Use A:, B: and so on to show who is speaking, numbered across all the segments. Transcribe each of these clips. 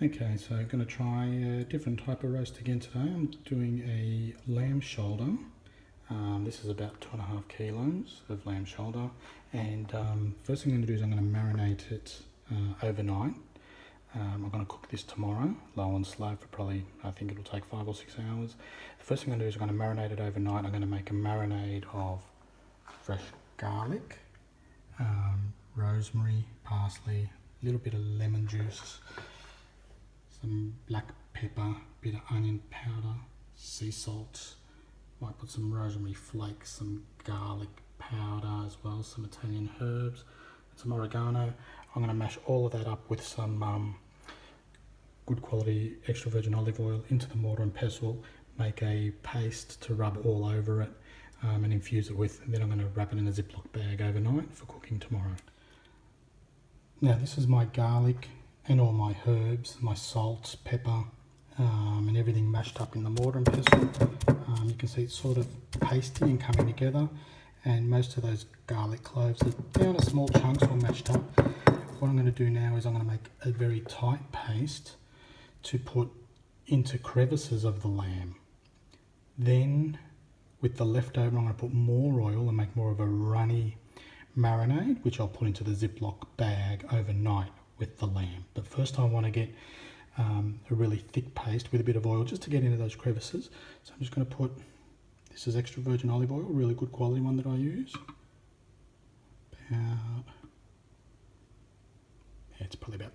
A: Okay, so I'm going to try a different type of roast again today. I'm doing a lamb shoulder. This is about 2.5 kilos of lamb shoulder, and first thing I'm going to do is I'm going to marinate it overnight. I'm going to cook this tomorrow, low and slow for probably, I think it'll take 5 or 6 hours. The first thing I'm going to do is I'm going to marinate it overnight. I'm going to make a marinade of fresh garlic, rosemary, parsley, a little bit of lemon juice, some black pepper, bit of onion powder, sea salt, might put some rosemary flakes, some garlic powder as well, some Italian herbs, some oregano. I'm going to mash all of that up with some good quality extra virgin olive oil into the mortar and pestle, make a paste to rub all over it and infuse it with, and then I'm going to wrap it in a Ziploc bag overnight for cooking tomorrow. Now this is my garlic and all my herbs, my salt, pepper, and everything mashed up in the mortar and pestle. You can see it's sort of pasty and coming together, and most of those garlic cloves are down as small chunks or mashed up. What I'm going to do now is I'm going to make a very tight paste to put into crevices of the lamb. Then with the leftover I'm going to put more oil and make more of a runny marinade, which I'll put into the Ziploc bag overnight with the lamb. But first I want to get a really thick paste with a bit of oil just to get into those crevices. So I'm just going to put, this is extra virgin olive oil, really good quality one that I use. It's probably about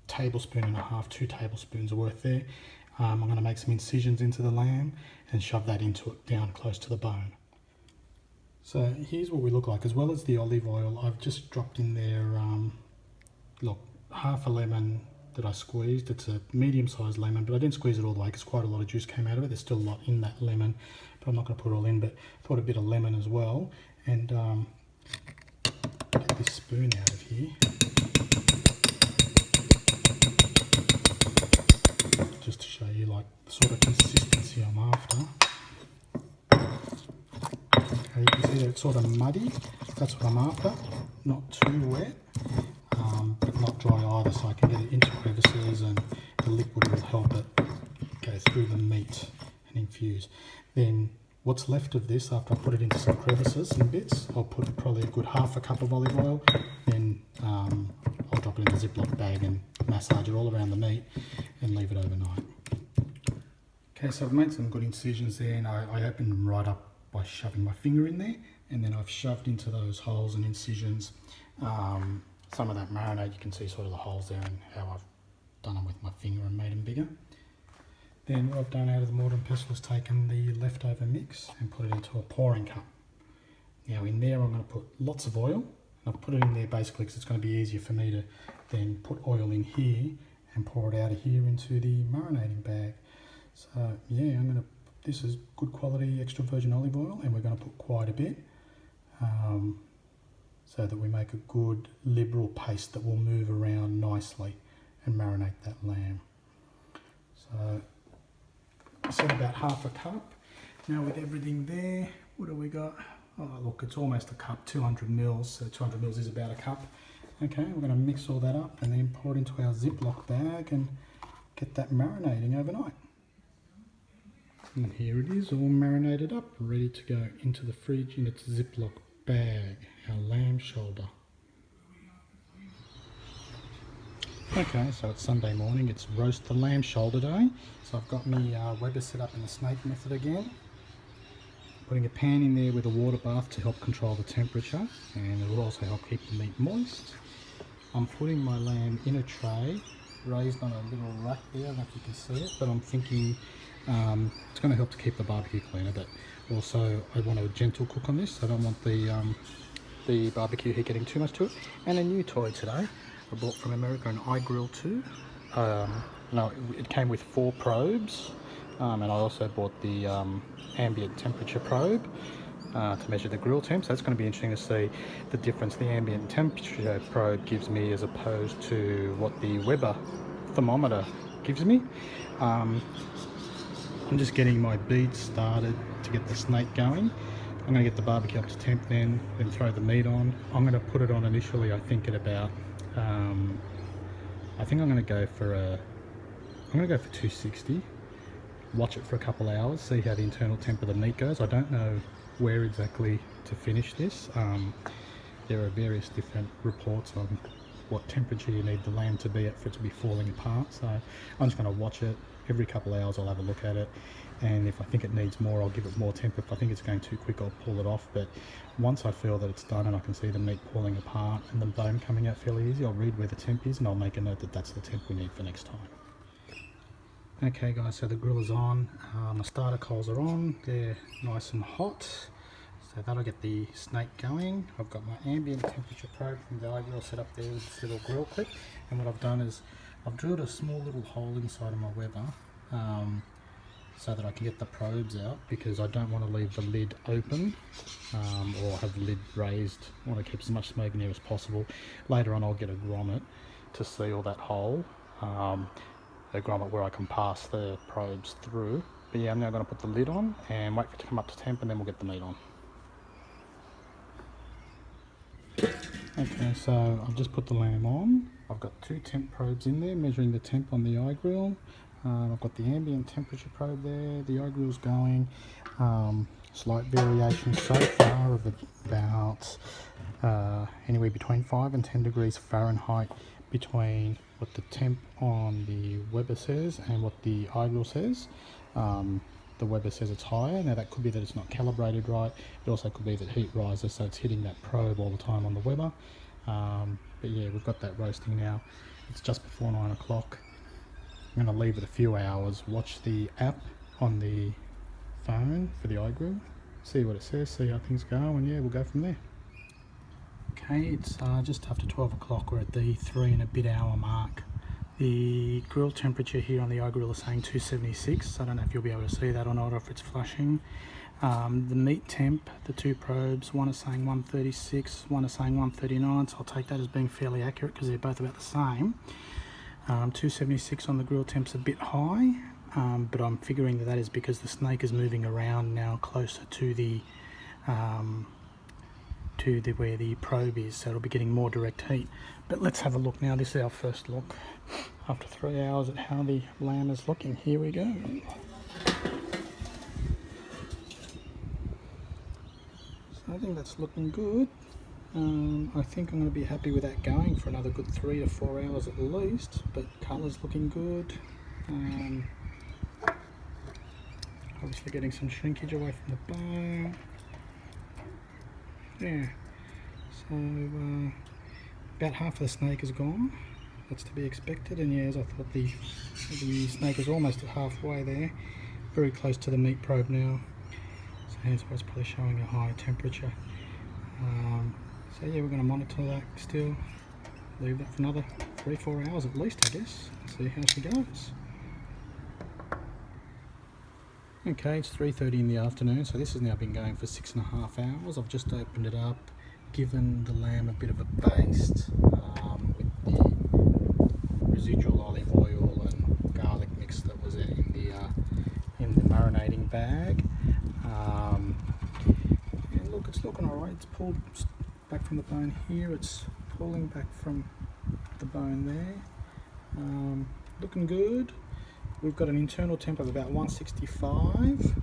A: 1.5 tablespoons, 2 tablespoons worth there. I'm going to make some incisions into the lamb and shove that into it down close to the bone. So here's what we look like. As well as the olive oil, I've just dropped in there, look, half a lemon that I squeezed. It's a medium-sized lemon, but I didn't squeeze it all the way because quite a lot of juice came out of it. There's still a lot in that lemon, but I'm not going to put it all in, but I thought a bit of lemon as well. And get this spoon out of here. Just to show you like the sort of consistency I'm after. Okay, you can see that it's sort of muddy. That's what I'm after. Not too wet, but not dry either, so I can get it into crevices and the liquid will help it go through the meat and infuse. Then what's left of this, after I put it into some crevices and bits, I'll put probably a good half a cup of olive oil, then I'll drop it in the Ziploc bag and massage it all around the meat and leave it overnight. Okay, so I've made some good incisions there, and I opened them right up by shoving my finger in there, and then I've shoved into those holes and incisions some of that marinade. You can see sort of the holes there and how I've done them with my finger and made them bigger. Then what I've done out of the mortar and pestle is taken the leftover mix and put it into a pouring cup. Now in there I'm going to put lots of oil, and I've put it in there basically because it's going to be easier for me to then put oil in here and pour it out of here into the marinating bag. So yeah, this is good quality extra virgin olive oil, and we're going to put quite a bit so that we make a good liberal paste that will move around nicely and marinate that lamb. So I said about half a cup. Now with everything there, what do we got? Oh look, it's almost a cup, 200 mils, so 200 mils is about a cup. Okay, we're going to mix all that up and then pour it into our Ziploc bag and get that marinating overnight. And here it is, all marinated up, ready to go into the fridge in its Ziploc bag, our lamb shoulder. Okay, so it's Sunday morning, it's roast the lamb shoulder day. So I've got my Weber set up in the snake method again. Putting a pan in there with a water bath to help control the temperature, and it will also help keep the meat moist. I'm putting my lamb in a tray, raised on a little rack there, I don't know if you can see it, but I'm thinking it's going to help to keep the barbecue cleaner, but also I want a gentle cook on this. I don't want the barbecue heat getting too much to it. And a new toy today I bought from America, an iGrill 2. It came with 4 probes, and I also bought the ambient temperature probe to measure the grill temp. So it's going to be interesting to see the difference the ambient temperature probe gives me as opposed to what the Weber thermometer gives me. I'm just getting my beads started to get the snake going. I'm going to get the barbecue up to temp then throw the meat on. I'm going to put it on initially, I think at about I think I'm going to go for 260. Watch it for a couple hours, see how the internal temp of the meat goes. I don't know where exactly to finish this. There are various different reports on what temperature you need the lamb to be at for it to be falling apart. So I'm just going to watch it. Every couple of hours I'll have a look at it, and if I think it needs more, I'll give it more temp. If I think it's going too quick, I'll pull it off. But once I feel that it's done and I can see the meat pulling apart and the bone coming out fairly easy, I'll read where the temp is and I'll make a note that that's the temp we need for next time. Okay guys, so the grill is on. My starter coals are on. They're nice and hot. So that'll get the snake going. I've got my ambient temperature probe from the iGrill set up there with this little grill clip. And what I've done is I've drilled a small little hole inside of my Weber so that I can get the probes out, because I don't want to leave the lid open or have the lid raised. I want to keep as much smoke in there as possible. Later on I'll get a grommet to seal that hole, a grommet where I can pass the probes through. But yeah, I'm now going to put the lid on and wait for it to come up to temp, and then we'll get the meat on. Okay, so I've just put the lamb on. I've got 2 temp probes in there measuring the temp on the iGrill. I've got the ambient temperature probe there. The iGrill's going. Slight variation so far of about anywhere between 5 and 10 degrees Fahrenheit between what the temp on the Weber says and what the iGrill says. The Weber says it's higher. Now that could be that it's not calibrated right. It also could be that heat rises, so it's hitting that probe all the time on the Weber. But yeah, we've got that roasting now. It's just before 9 o'clock. I'm going to leave it a few hours, watch the app on the phone for the iGrill, see what it says, see how things go, and yeah, we'll go from there. Okay, it's just after 12 o'clock. We're at the 3 and a bit hour mark. The grill temperature here on the iGrill is saying 276, so I don't know if you'll be able to see that or not, or if it's flashing. The meat temp, the 2 probes, one is saying 136, one is saying 139, so I'll take that as being fairly accurate because they're both about the same. 276 on the grill temp's a bit high, but I'm figuring that is because the snake is moving around now closer to the where the probe is, so it'll be getting more direct heat. But let's have a look now. This is our first look after 3 hours at how the lamb is looking. Here we go. So I think that's looking good. I think I'm going to be happy with that going for another good 3 to 4 hours at least, but colour's looking good. Obviously getting some shrinkage away from the bone. Yeah, so about half of the snake is gone. That's to be expected, and yeah, as I thought, the snake is almost at halfway there, very close to the meat probe now, so hence why it's probably showing a high temperature. So yeah, we're going to monitor that still, leave that for another 3-4 hours at least, I guess, see how she goes. Okay, it's 3:30 in the afternoon, so this has now been going for 6.5 hours. I've just opened it up, given the lamb a bit of a baste with the residual olive oil and garlic mix that was in the marinating bag. And look, it's looking alright. It's pulled back from the bone here. It's pulling back from the bone there. Looking good. We've got an internal temp of about 165,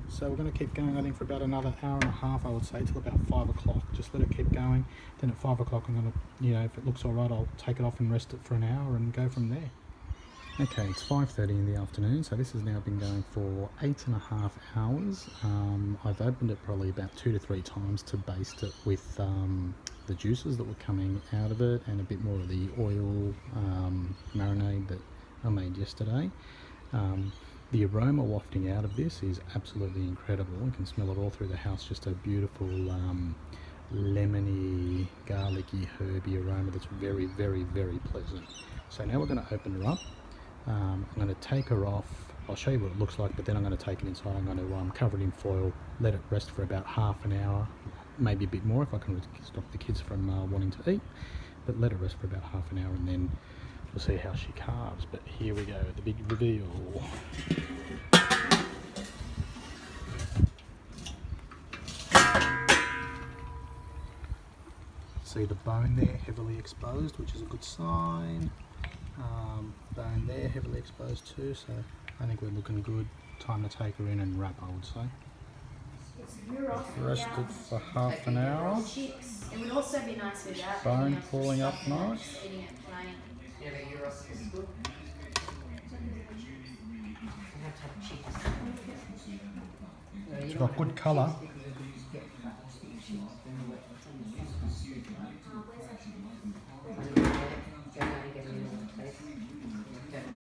A: so we're going to keep going, I think, for about another hour and a half, I would say, till about 5 o'clock. Just let it keep going. Then at 5 o'clock, I'm going to, if it looks all right, I'll take it off and rest it for an hour and go from there. Okay, it's 5:30 in the afternoon, so this has now been going for 8.5 hours. I've opened it probably about 2 to 3 times to baste it with the juices that were coming out of it and a bit more of the oil marinade that I made yesterday. The aroma wafting out of this is absolutely incredible. You can smell it all through the house, just a beautiful lemony, garlicky, herby aroma that's very, very, very pleasant. So now we're going to open her up. I'm going to take her off. I'll show you what it looks like, but then I'm going to take it inside. I'm going to cover it in foil, let it rest for about half an hour, maybe a bit more if I can stop the kids from wanting to eat, but let it rest for about half an hour, and then we'll see how she carves. But here we go, the big reveal. see the bone there heavily exposed, which is a good sign. Bone there heavily exposed too, so I think we're looking good. Time to take her in and wrap, I would say. Rested for half an hour.
B: It would also be nice without
A: Bone pulling up nice.
B: eating it plain.
C: Yeah, the gyros is good. You have to have chips.
A: It's got good colour.